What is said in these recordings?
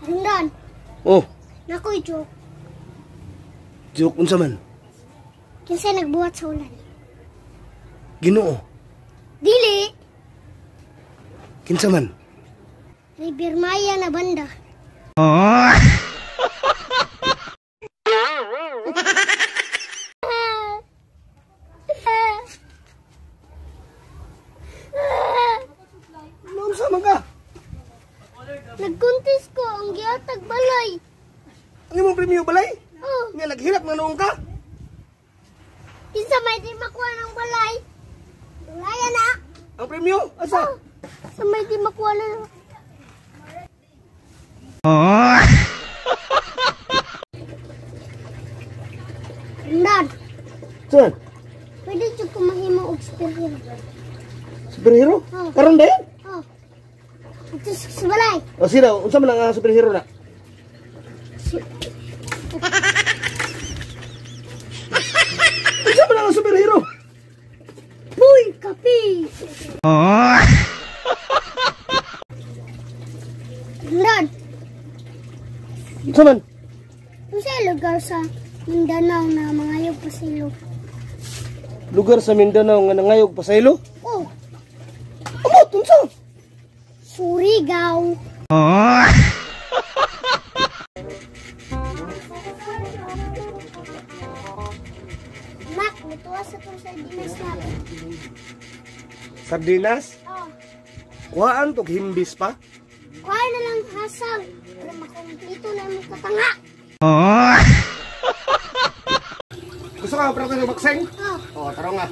Rindan, Oh, nako'y joke. joke unsa man? Kinsay nagbuhat sa ulan? Ginoo. Dili, Kinsa man? River Maya na banda. Unsa man ka? Nagkuntis ko ang gihatag balay. Ang imong premyo balay? Oh, Nga naghirap na noong ka? kinsa may di makuha ng balay? Balaya na. Ang premyo? Asa? Oh, sa may di makuha na. Rindan, Saan? pwede dyan ko mahimo og superhero. Superhero? Oh. Karon din? Oh, ito sa balay. O sila, unsa man ang superhero na? Unsa man ang superhero? Uy, kapi! Rindan, Unsa man? kung sa lugar sa Mindanao na mga yung pasilo. Lugar sa Mindanao nga nangayog pasaylo? Oh, Amot, unsa? Surigao. Mak, natuwa sa itong sardinas natin. Sardinas? Oh, Kuhaan tog himbis pa? kuha na lang hasag. Para makumplito na yung katanga. Gusto ka para sa bakseng? Oh, O, tara nga.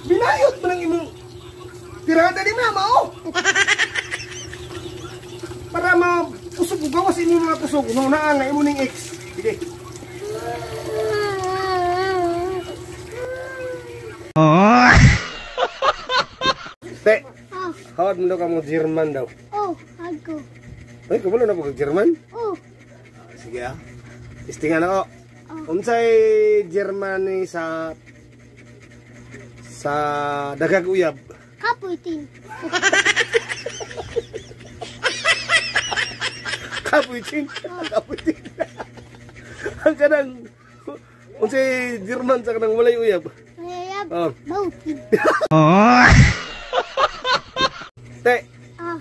Binayot mo lang imong tirada ni mama, oh! Para mapusog ko gawas imong mga pusog. Unang nga imo ning ex. Sige. Te, oh, hawad mo daw ka mo German daw. oh, hago. Ay, kabalo na po kag German? Oh, Sige ah. Istingan ako. Unsay Germany sa dagag uyab? kapuitin. Kapuitin. Kapuitin. Ang kanang unsay German sa kanang walay uyab? Mayayab, Oh. bautin. Te, Ah,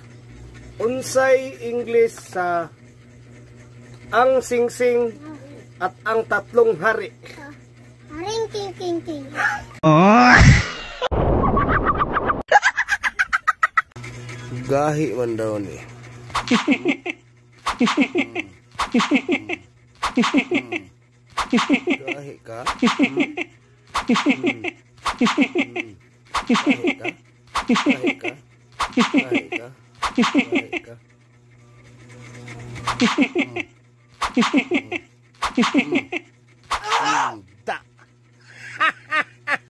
unsay English sa ang singsing at ang tatlong hari? haring king king king. Gahi man daw ni. Gahi ka? Gahi ka? Gahi ka? Gahi ka? Gahi ka?